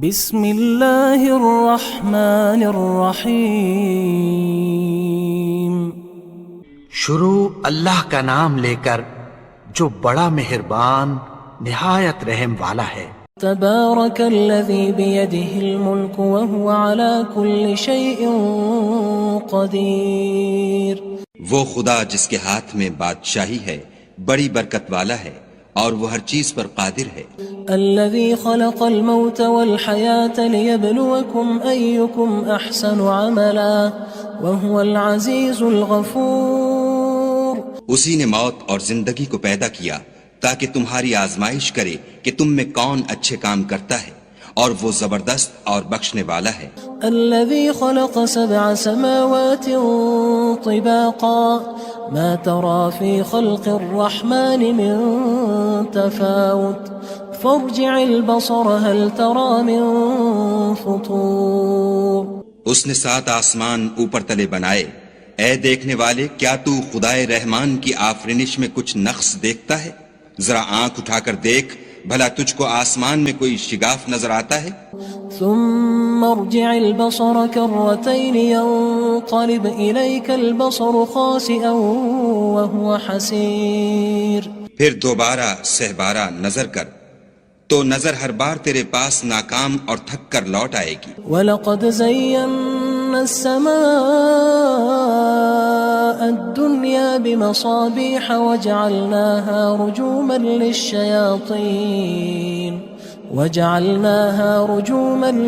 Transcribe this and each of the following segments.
بسم اللہ الرحمن الرحیم شروع اللہ کا نام لے کر جو بڑا مہربان نہایت رحم والا ہے۔ تبارک الذی بیدہ الملک وہو علی کل شیء قدیر۔ وہ خدا جس کے ہاتھ میں بادشاہی ہے بڑی برکت والا ہے اور وہ ہر چیز پر قادر ہے۔ الذي خلق الموت والحياة ليبلوكم أيكم أحسن عملا وهو العزيز الغفور۔ اسی نے موت اور زندگی کو پیدا کیا تاکہ تمہاری آزمائش کرے کہ تم میں کون اچھے کام کرتا ہے، اور وہ زبردست اور بخشنے والا ہے۔ الذي خلق 7 سماوات طباقا ما ترى في خلق الرحمن من تفاوت فارجع البصر هل ترى من فطور۔ اس نے 7 آسمان اوپر تلے بنائے، اے دیکھنے والے کیا تو خدائے رحمان کی آفرینش میں کچھ نقص دیکھتا ہے؟ ذرا آنکھ اٹھا کر دیکھ، بھلا تجھ کو آسمان میں کوئی شگاف نظر آتا ہے؟ ثم ارجع البصر كرتين ينقلب إليك البصر خاسئا وهو حسير۔ پھر دوبارہ سہبارہ نظر کر تو نظر ہر بار تیرے پاس ناکام اور تھک کر لوٹ آئے گی۔ وَلَقَدْ زَيَّنَّا السَّمَاءَ الدُّنْيَا بِمَصَابِيحَ وَجَعَلْنَاهَا رُجُومًا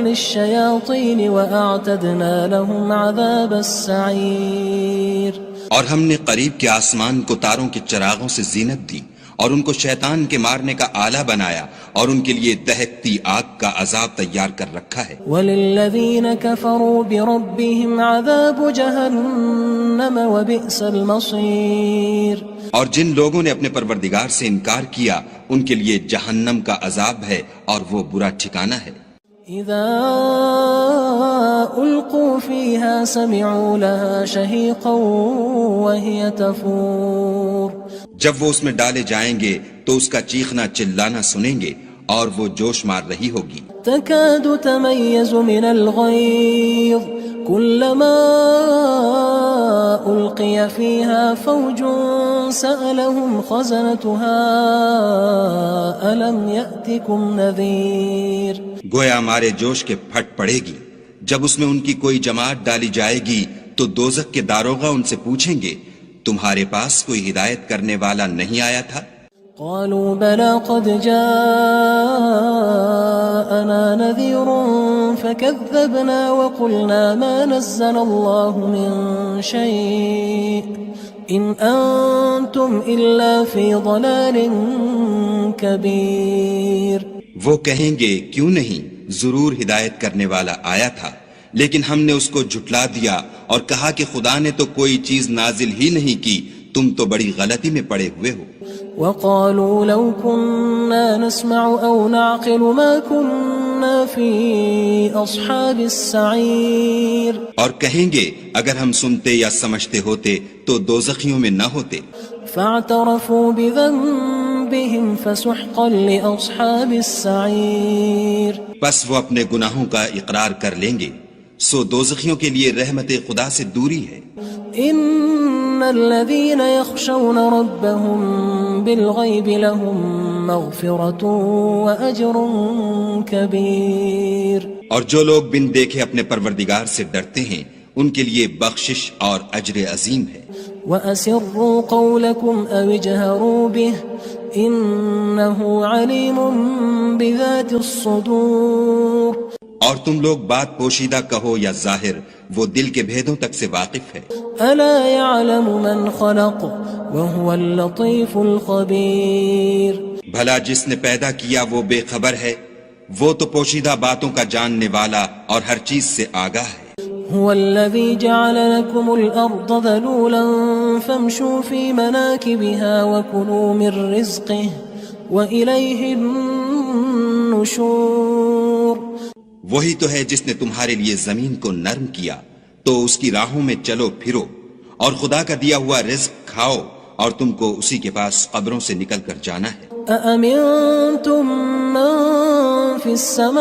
لِلشَّيَاطِينِ وَأَعْتَدْنَا لَهُمْ عَذَابَ السَّعِيرِ۔ اور ہم نے قریب کے آسمان کو تاروں کے چراغوں سے زینت دی اور ان کو شیطان کے مارنے کا آلہ بنایا، اور ان کے لیے دہکتی آگ کا عذاب تیار کر رکھا ہے۔ وَلِلَّذِينَ كَفَرُوا بِرَبِّهِمْ عَذَابُ جَهَنَّمَ وَبِئْسَ الْمَصِيرُ۔ اور جن لوگوں نے اپنے پروردگار سے انکار کیا ان کے لیے جہنم کا عذاب ہے اور وہ برا ٹھکانہ ہے۔ اذا القوا فيها سمعوا لها شهيقا وهي تفور۔ جب وہ اس میں ڈالے جائیں گے تو اس کا چیخنا چلانا سنیں گے اور وہ جوش مار رہی ہوگی۔ تكاد تميز من الغيظ كلما ألقي فيها فوج سألهم خزنتها ألم يأتكم نذير۔ گویا ہمارے جوش کے پھٹ پڑے گی جب اس میں ان کی کوئی جماعت ڈالی جائے گی تو دوزخ کے داروغہ ان سے پوچھیں گے تمہارے پاس کوئی ہدایت کرنے والا نہیں آیا تھا؟ قالوا بلى قد جاءنا نذير فكذبنا وقلنا ما نزل الله من شيء إن أنتم إلا في ضلال كبير۔ وہ کہیں گے کیوں نہیں، ضرور ہدایت کرنے والا آیا تھا، لیکن ہم نے اس کو جھٹلا دیا اور کہا کہ خدا نے تو کوئی چیز نازل ہی نہیں کی، تم تو بڑی غلطی میں پڑے ہوئے ہو۔ وقالوا لو كنا نسمع أو نعقل ما كنا في أصحاب السعير۔ اور کہیں گے اگر ہم سنتے یا سمجھتے ہوتے تو دوزخیوں میں نہ ہوتے۔ فاعترفوا بذنبهم فسحقا لأصحاب السعير۔ بس وہ اپنے گناہوں کا اقرار کر لیں گے، سو دوزخیوں کے لیے رحمت خدا سے دوری ہے۔ ان الذين يخشون ربهم بالغيب لهم مغفرة واجر كبير۔ اور جو لوگ بن دیکھے اپنے پروردگار سے ڈرتے ہیں ان کے لیے بخشش اور اجر عظیم ہے۔ وَأَسِرُّوا قَوْلَكُمْ أَوِ اجْهَرُوا بِهِ إِنَّهُ عَلِيمٌ بِذَاتِ الصُّدُورِ۔ اور تم لوگ بات پوشیدہ کہو یا ظاہر، وہ دل کے بھیدوں تک سے واقف ہے۔ أَلَا يَعْلَمُ مَنْ خَلَقَ وَهُوَ اللَّطِيفُ الْخَبِيرُ۔ بھلا جس نے پیدا کیا وہ بے خبر ہے، وہ تو پوشیدہ باتوں کا جاننے والا اور ہر چیز سے آگاہ ہے۔ هو الذي جعل لكم الأرض ذلولا فامشوا في مناكبها وكلوا من رزقه وإليه النشور۔ وہی تو ہے جس نے تمہارے لیے زمین کو نرم کیا تو اس کی راہوں میں چلو پھرو، اور خدا کا دیا ہوا رزق کھاؤ، اور تم کو اسی کے پاس قبروں سے نکل کر جانا ہے۔ أأمنتم من في السماء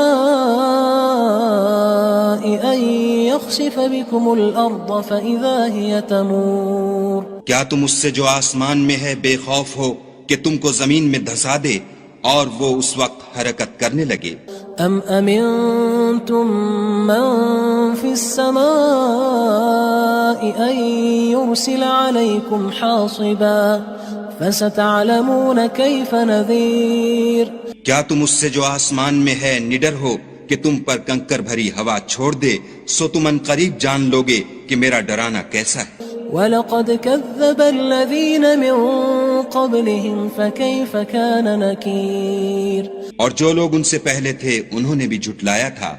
أن يخسف بكم الأرض فإذا هي تمور کیا تم اس سے جو آسمان میں ہے بے خوف ہو کہ تم کو زمین میں دھسا دے اور وہ اس وقت حرکت کرنے لگے؟ أم أمنتم من في السماء أن يرسل عليكم حاصبا فستعلمون كيف نذير کیا تم اس سے جو آسمان میں ہے نڈر ہو کہ تم پر کنکر بھری ہوا چھوڑ دے، سو تم ان قریب جان لوگے کہ میرا ڈرانا کیسا ہے۔ وَلَقَدْ كَذَّبَ الَّذِينَ مِن قَبْلِهِمْ فَكَيْفَ كَانَ نَكِيرٌ اور جو لوگ ان سے پہلے تھے انہوں نے بھی جھٹلایا تھا،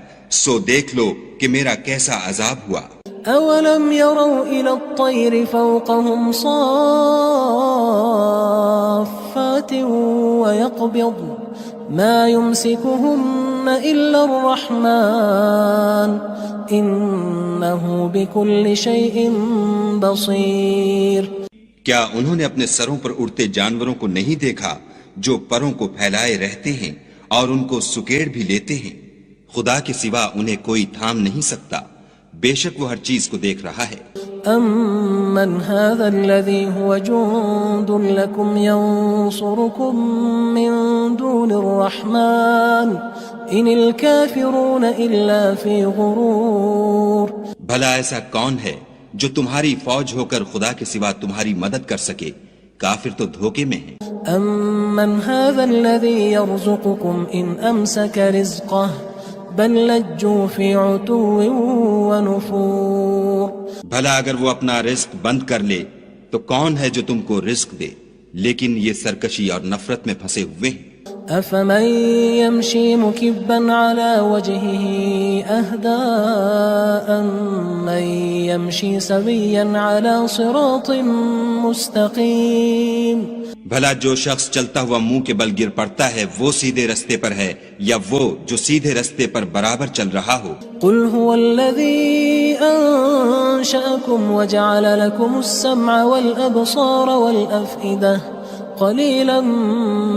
سو دیکھ لو کہ میرا کیسا عذاب ہوا۔ أَوَلَمْ يَرَوْا إِلَى الطَّيْرِ فَوْقَهُمْ صَافَّاتٍ وَيَقْبِضْنَ مَا يُمْسِكُهُنَّ إِلَّا الرَّحْمَنُ إِنَّهُ بِكُلِّ شَيْءٍ بَصِيرٌ کیا انہوں نے اپنے سروں پر اڑتے جانوروں کو نہیں دیکھا جو پروں کو پھیلائے رہتے ہیں اور ان کو سکیڑ بھی لیتے ہیں؟ خدا کے سوا انہیں کوئی تھام نہیں سکتا، بے شک وہ ہر چیز کو دیکھ رہا ہے۔ أَمَّنْ هَذَا الَّذِي هُوَ جُندٌ لَكُمْ يَنصُرُكُم مِّن دُونِ الرَّحْمَنِ إِنِ الْكَافِرُونَ إِلَّا فِي غُرُورٍ بھلا ایسا کون ہے جو تمہاری فوج ہو کر خدا کے سوا تمہاری مدد کر سکے؟ کافر تو دھوکے میں ہیں۔ أَمَّنْ هَذَا الَّذِي يَرْزُقُكُمْ إِنْ أَمْسَكَ رِزْقَهُ بَلْ لَجُّوا فِي عُتُوٍّ وَنُفُورٍ بھلا اگر وہ اپنا رزق بند کر لے تو کون ہے جو تم کو رزق دے؟ لیکن یہ سرکشی اور نفرت میں پھنسے ہوئے ہیں۔ أَفَمَن يَمْشِي مُكِبًّا عَلَى وَجْهِهِ أَهْدَىٰ أَمَّن يَمْشِي سَوِيًّا عَلَى صِرَاطٍ مُّسْتَقِيمٍ بھلا جو شخص چلتا ہوا منہ کے بل گر پڑتا ہے وہ سیدھے رستے پر ہے یا وہ جو سیدھے رستے پر برابر چل رہا ہو؟ قُلْ هُوَ الَّذِي أَنشَأَكُمْ وَجَعَلَ لَكُمُ السَّمْعَ وَالْأَبْصَارَ وَالْأَفْئِدَةَ قَلِيلًا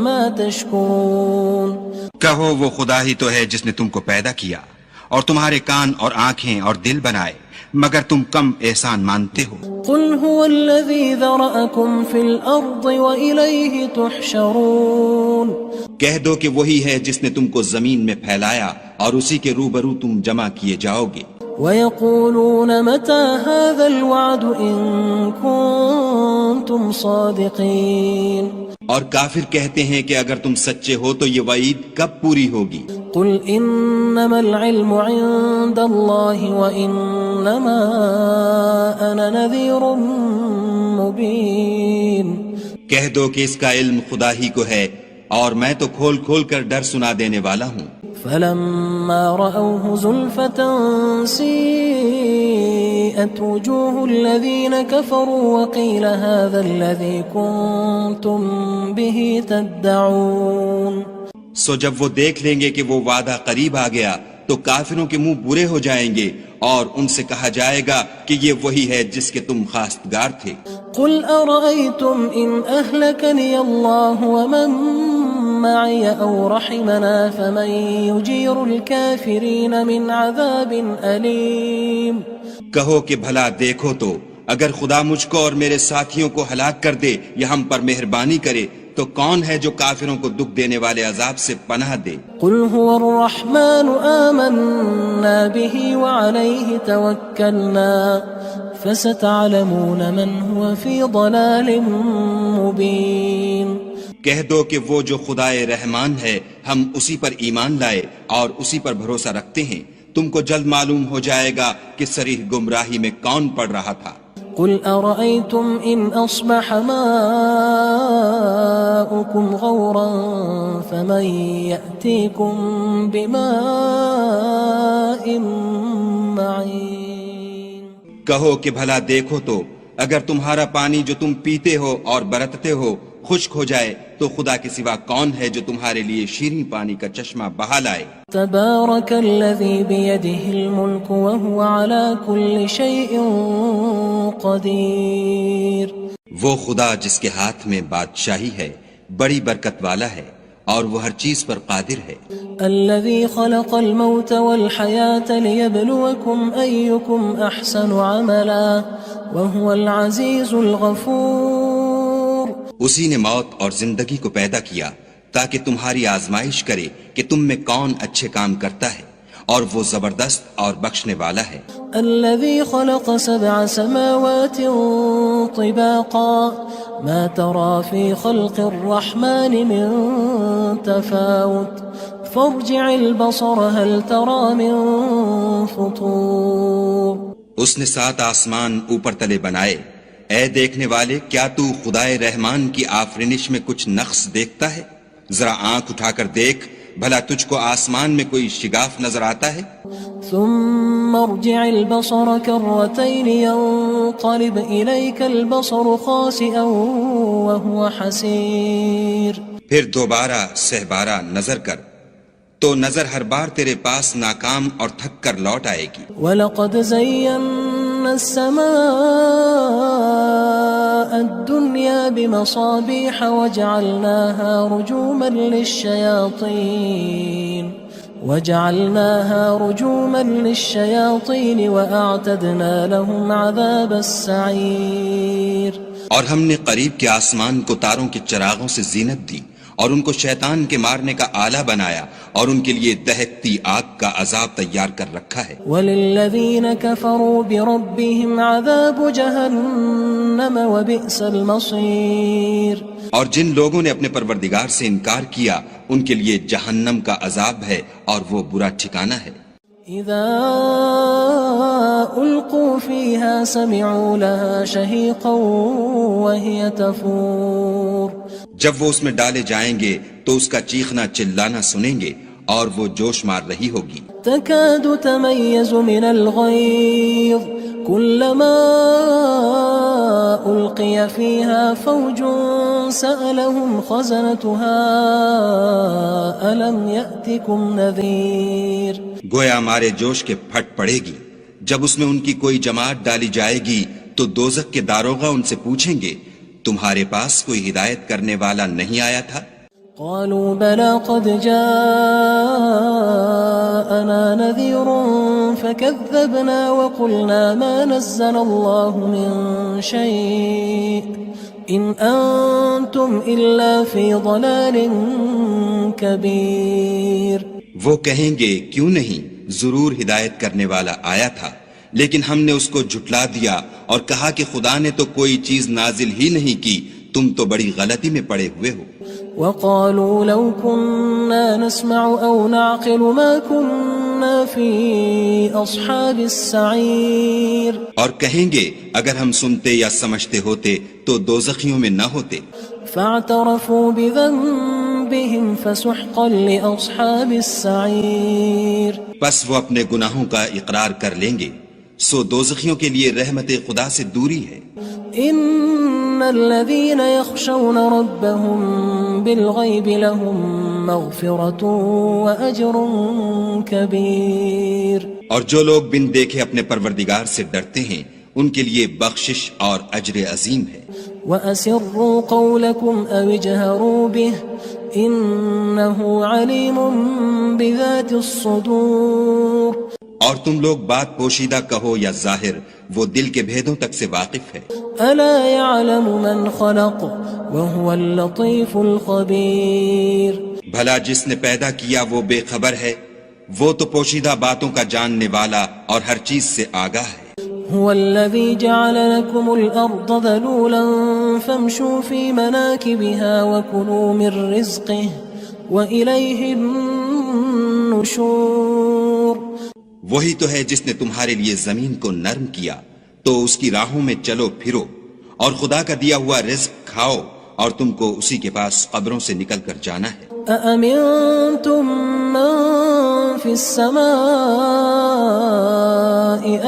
مَا تَشْكُرُونَ کہو وہ خدا ہی تو ہے جس نے تم کو پیدا کیا اور تمہارے کان اور آنکھیں اور دل بنائے، مگر تم کم احسان مانتے ہو۔ قُلْ هُوَ الَّذِي ذَرَأَكُمْ فِي الْأَرْضِ وَإِلَيْهِ تُحْشَرُونَ کہہ دو کہ وہی ہے جس نے تم کو زمین میں پھیلایا اور اسی کے روبرو تم جمع کیے جاؤ گے۔ وَيَقُولُونَ مَتَى هَذَا الْوَعْدُ إِن كُنتُمْ صَادِقِينَ اور کافر کہتے ہیں کہ اگر تم سچے ہو تو یہ وعید کب پوری ہوگی؟ قُلْ إِنَّمَا الْعِلْمُ عِندَ اللَّهِ وَإِنَّمَا أَنَا نَذِيرٌ مُّبِينٌ کہہ دو کہ اس کا علم خدا ہی کو ہے اور میں تو کھول کھول کر ڈر سنا دینے والا ہوں۔ فَلَمَّا رَأَوْهُ زُلْفَةً سِيئَتْ وُجُوهُ الَّذِينَ كَفَرُوا وَقِيلَ هَذَا الَّذِي كُنتُم بِهِ تَدَّعُونَ سو جب وہ دیکھ لیں گے کہ وہ وعدہ قریب آ گیا تو کافروں کے منہ برے ہو جائیں گے اور ان سے کہا جائے گا کہ یہ وہی ہے جس کے تم خواستگار تھے۔ قُلْ أَرَأَيْتُمْ إِنْ أَهْلَكَنِيَ اللَّهُ وَمَن مَّعِيَ أَوْ رَحِمَنَا فَمَن يُجِيرُ الْكَافِرِينَ مِنْ عَذَابٍ أَلِيمٍ کہو کہ بھلا دیکھو تو اگر خدا مجھ کو اور میرے ساتھیوں کو ہلاک کر دے یا ہم پر مہربانی کرے تو کون ہے جو کافروں کو دکھ دینے والے عذاب سے پناہ دے؟ قُلْ هُوَ الرَّحْمَنُ آمَنَّا بِهِ وَعَلَيْهِ تَوَكَّلْنَا فَسَتَعْلَمُونَ مَنْ هُوَ فِي ضَلَالٍ مُّبِينٍ کہہ دو کہ وہ جو خدائے رحمان ہے ہم اسی پر ایمان لائے اور اسی پر بھروسہ رکھتے ہیں، تم کو جلد معلوم ہو جائے گا کہ صریح گمراہی میں کون پڑ رہا تھا۔ قُلْ أَرَأَيْتُمْ إِنْ أَصْبَحَ مَاؤُكُمْ غَوْرًا فَمَن يَأْتِيكُم بِمَاءٍ مَّعِينٍ کہو کہ بھلا دیکھو تو اگر تمہارا پانی جو تم پیتے ہو اور برتتے ہو خشک ہو جائے تو خدا کے سوا کون ہے جو تمہارے لیے شیریں پانی کا چشمہ بہا لائے؟ تبارك الذي بيده الملك وهو على كل شيء قدير وہ خدا جس کے ہاتھ میں بادشاہی ہے بڑی برکت والا ہے اور وہ ہر چیز پر قادر ہے. الذي خلق الموت والحياة ليبلوكم أيكم أحسن عملا وهو العزيز الغفور. اسی نے موت اور زندگی کو پیدا کیا تاکہ تمہاری آزمائش کرے کہ تم میں کون اچھے کام کرتا ہے، اور وہ زبردست اور بخشنے والا ہے. الذي خلق 7 سماوات طباقا ما ترى في خلق الرحمن من تفاوت فارجع البصر هل ترى من فطور. اس نے 7 آسمان اوپر تلے بنائے. اے دیکھنے والے، کیا تو خدائے رحمان کی آفرینش میں کچھ نقص دیکھتا ہے؟ ذرا آنکھ اٹھا کر دیکھ، بھلا تجھ کو آسمان میں کوئی شگاف نظر آتا ہے؟ ثم ارجع البصر كرتين ينقلب إليك البصر خاسئا وهو حسير. پھر دوبارہ سہبارہ نظر کر تو نظر ہر بار تیرے پاس ناکام اور تھک کر لوٹ آئے گی. وَلَقَدْ زَيَّنَّا السَّمَاءَ الدُّنْيَا بِمَصَابِيحَ وَجَعَلْنَاهَا رُجُومًا لِلشَّيَاطِينِ وَأَعْتَدْنَا لَهُمْ عَذَابَ السَّعِيرِ. اور ہم نے قریب کے آسمان کو تاروں کے چراغوں سے زینت دی اور ان کو شیطان کے مارنے کا آلہ بنایا، اور ان کے لیے دہکتی آگ کا عذاب تیار کر رکھا ہے. وَلِلَّذِينَ كَفَرُوا بِرَبِّهِمْ عَذَابُ جَهَنَّمَ وَبِئْسَ الْمَصِيرُ. اور جن لوگوں نے اپنے پروردگار سے انکار کیا ان کے لیے جہنم کا عذاب ہے اور وہ برا ٹھکانہ ہے. اذا القوا فيها سمعوا لها شهيقا وهي تفور. جب وہ اس میں ڈالے جائیں گے تو اس کا چیخنا چلانا سنیں گے اور وہ جوش مار رہی ہوگی. تكاد تميز من الغيظ كلما ألقي فيها فوج سألهم خزنتها ألم يأتكم نذير. گویا مارے جوش کے پھٹ پڑے گی. جب اس میں ان کی کوئی جماعت ڈالی جائے گی تو دوزخ کے داروغہ ان سے پوچھیں گے تمہارے پاس کوئی ہدایت کرنے والا نہیں آیا تھا؟ قالوا بلى قد جاءنا نذير فكذبنا وقلنا ما نزل الله من شيء إن أنتم إلا في ضلال كبير. وہ کہیں گے کیوں نہیں، ضرور ہدایت کرنے والا آیا تھا، لیکن ہم نے اس کو جھٹلا دیا اور کہا کہ خدا نے تو کوئی چیز نازل ہی نہیں کی، تم تو بڑی غلطی میں پڑے ہوئے ہو. وقالوا لو كنا نسمع أو نعقل ما كنا في أصحاب السعير. اور کہیں گے اگر ہم سنتے یا سمجھتے ہوتے تو دوزخیوں میں نہ ہوتے. فاعترفوا بذنبهم فسحقا لأصحاب السعير. بس وہ اپنے گناہوں کا اقرار کر لیں گے، سو دوزخیوں کے لیے رحمت خدا سے دوری ہے. إن الذين يخشون ربهم بالغيب لهم مغفرة وأجر كبير. اور جو لوگ بن دیکھے اپنے پروردگار سے ڈرتے ہیں ان کے لیے بخشش اور اجر عظیم ہے. وأسروا قولكم أو اجهروا به إنه عليم بذات الصدور. اور تم لوگ بات پوشیدہ کہو یا ظاہر، وہ دل کے بھیدوں تک سے واقف ہے. ألا يعلم من خلق وهو اللطيف الخبير. بھلا جس نے پیدا کیا وہ بے خبر ہے، وہ تو پوشیدہ باتوں کا جاننے والا اور ہر چیز سے آگاہ ہے. هو الذي جعل لكم الأرض ذلولا فامشوا في مناكبها وكلوا من رزقه وإليه النشور. وہی تو ہے جس نے تمہارے لیے زمین کو نرم کیا تو اس کی راہوں میں چلو پھرو اور خدا کا دیا ہوا رزق کھاؤ اور تم کو اسی کے پاس قبروں سے نکل کر جانا ہے. أأمنتم من في السماء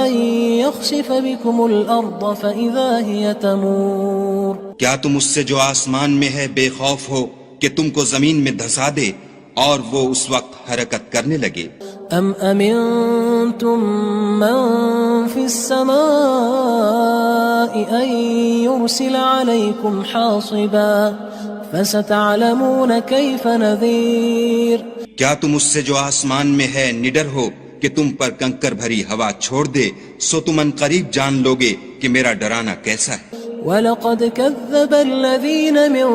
أن يخسف بكم الأرض فإذا هي تمور. کیا تم اس سے جو آسمان میں ہے بے خوف ہو کہ تم کو زمین میں دھسا دے اور وہ اس وقت حرکت کرنے لگے؟ أم أمنتم من في السماء أن يرسل عليكم حاصبا فستعلمون كيف نذير کیا تم اس سے جو آسمان میں ہے نڈر ہو کہ تم پر کنکر بھری ہوا چھوڑ دے، سو تم ان قریب جان لوگے کہ میرا ڈرانا کیسا ہے۔ وَلَقَدْ كَذَّبَ الَّذِينَ مِن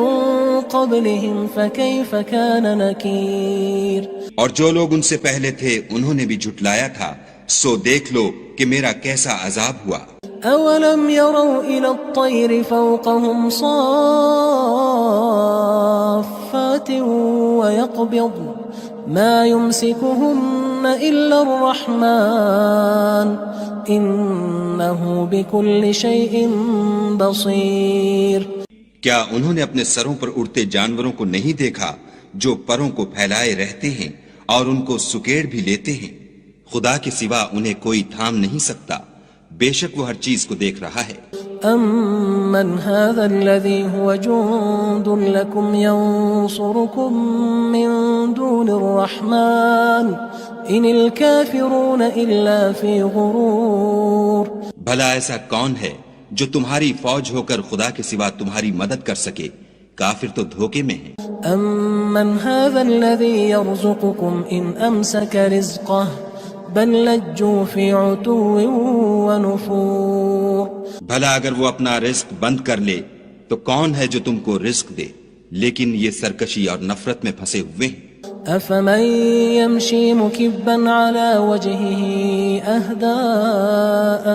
قَبْلِهِمْ فَكَيْفَ كَانَ نَكِيرٌ اور جو لوگ ان سے پہلے تھے انہوں نے بھی جھٹلایا تھا، سو دیکھ لو کہ میرا کیسا عذاب ہوا۔ أَوَلَمْ يَرَوْا إِلَى الطَّيْرِ فَوْقَهُمْ صَافَّاتٍ وَيَقْبِضْنَ مَا يُمْسِكُهُنَّ إِلَّا الرَّحْمَنُ إِنَّهُ بِكُلِّ شَيْءٍ بَصِيرٌ کیا انہوں نے اپنے سروں پر اڑتے جانوروں کو نہیں دیکھا جو پروں کو پھیلائے رہتے ہیں اور ان کو سکیڑ بھی لیتے ہیں؟ خدا کے سوا انہیں کوئی تھام نہیں سکتا، بے شک وہ ہر چیز کو دیکھ رہا ہے۔ أَمَّنْ هَذَا الَّذِي هُوَ جُندٌ لَكُمْ يَنصُرُكُم مِّن دُونِ الرَّحْمَنِ إِنِ الْكَافِرُونَ إِلَّا فِي غُرُورٍ بھلا ایسا کون ہے جو تمہاری فوج ہو کر خدا کے سوا تمہاری مدد کر سکے؟ کافر تو دھوکے میں ہیں۔ أَمَّنْ هَذَا الَّذِي يَرْزُقُكُمْ إِنْ أَمْسَكَ رِزْقَهُ بَلْ لَجُّوا فِي عُتُوٍّ وَنُفُورٍ بھلا اگر وہ اپنا رزق بند کر لے تو کون ہے جو تم کو رزق دے، لیکن یہ سرکشی اور نفرت میں پھنسے ہوئے ہیں۔ أَفَمَن يَمْشِي مُكِبًّا عَلَى وَجْهِهِ أَهْدَىٰ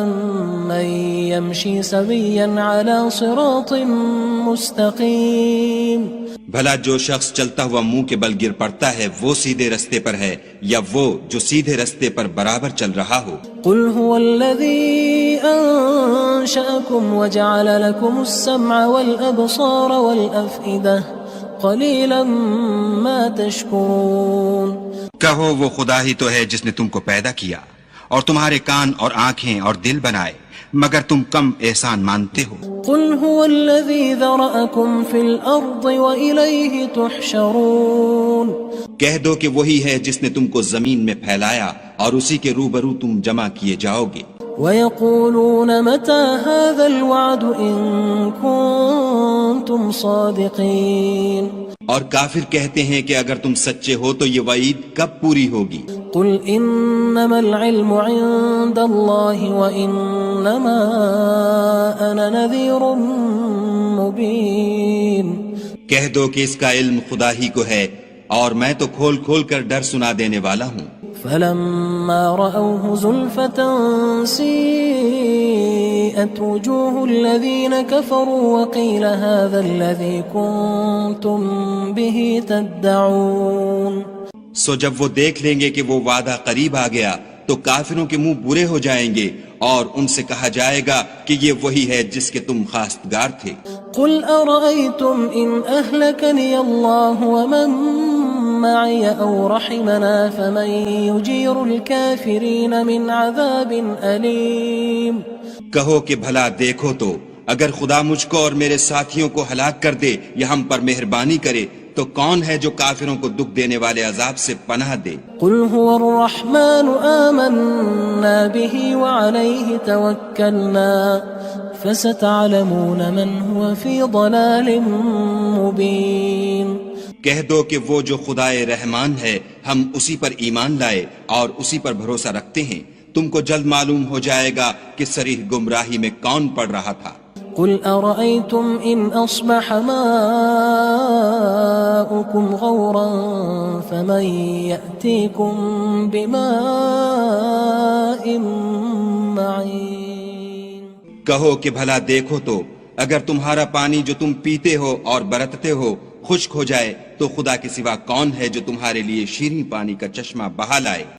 أَمَّن يَمْشِي سَوِيًّا عَلَى صِرَاطٍ مُّسْتَقِيمٍ بھلا جو شخص چلتا ہوا منہ کے بل گر پڑتا ہے وہ سیدھے رستے پر ہے یا وہ جو سیدھے رستے پر برابر چل رہا ہو؟ قُلْ هُوَ الَّذِي أَنشَأَكُمْ وَجَعَلَ لَكُمُ السَّمْعَ وَالْأَبْصَارَ وَالْأَفْئِدَةَ قَلِيلًا مَا تَشْكُرُونَ کہو وہ خدا ہی تو ہے جس نے تم کو پیدا کیا اور تمہارے کان اور آنکھیں اور دل بنائے، مگر تم کم احسان مانتے ہو۔ قُلْ هُوَ الَّذِي ذَرَأَكُمْ فِي الْأَرْضِ وَإِلَيْهِ تُحْشَرُونَ کہہ دو کہ وہی ہے جس نے تم کو زمین میں پھیلایا اور اسی کے روبرو تم جمع کیے جاؤ گے۔ وَيَقُولُونَ مَتَى هَذَا الْوَعْدُ إِن كُنتُمْ صَادِقِينَ اور کافر کہتے ہیں کہ اگر تم سچے ہو تو یہ وعید کب پوری ہوگی؟ قُلْ إِنَّمَا الْعِلْمُ عِندَ اللَّهِ وَإِنَّمَا أَنَا نَذِيرٌ مُّبِينٌ کہہ دو کہ اس کا علم خدا ہی کو ہے اور میں تو کھول کھول کر ڈر سنا دینے والا ہوں۔ فَلَمَّا رَأَوْهُ زُلْفَةً سِيئَتْ وُجُوهُ الَّذِينَ كَفَرُوا وَقِيلَ هَذَا الَّذِي كُنتُم بِهِ تَدَّعُونَ سو جب وہ دیکھ لیں گے کہ وہ وعدہ قریب آ گیا تو کافروں کے منہ برے ہو جائیں گے اور ان سے کہا جائے گا کہ یہ وہی ہے جس کے تم خواستگار تھے۔ قُلْ أَرَأَيْتُمْ إِنْ أَهْلَكَنِيَ اللَّهُ وَمَن مَّعِيَ أَوْ رَحِمَنَا فَمَن يُجِيرُ الْكَافِرِينَ مِنْ عَذَابٍ أَلِيمٍ کہو کہ بھلا دیکھو تو اگر خدا مجھ کو اور میرے ساتھیوں کو ہلاک کر دے یا ہم پر مہربانی کرے تو کون ہے جو کافروں کو دکھ دینے والے عذاب سے پناہ دے؟ قُلْ هُوَ الرَّحْمَنُ آمَنَّا بِهِ وَعَلَيْهِ تَوَكَّلْنَا فَسَتَعْلَمُونَ مَنْ هُوَ فِي ضَلَالٍ مُّبِينٍ کہہ دو کہ وہ جو خدائے رحمان ہے ہم اسی پر ایمان لائے اور اسی پر بھروسہ رکھتے ہیں، تم کو جلد معلوم ہو جائے گا کہ صریح گمراہی میں کون پڑ رہا تھا۔ قُلْ أَرَأَيْتُمْ إِنْ أَصْبَحَ مَاؤُكُمْ غَوْرًا فَمَن يَأْتِيكُم بِمَاءٍ مَّعِينٍ کہو کہ بھلا دیکھو تو اگر تمہارا پانی جو تم پیتے ہو اور برتتے ہو خشک ہو جائے تو خدا کے سوا کون ہے جو تمہارے لیے شیریں پانی کا چشمہ بہا لائے؟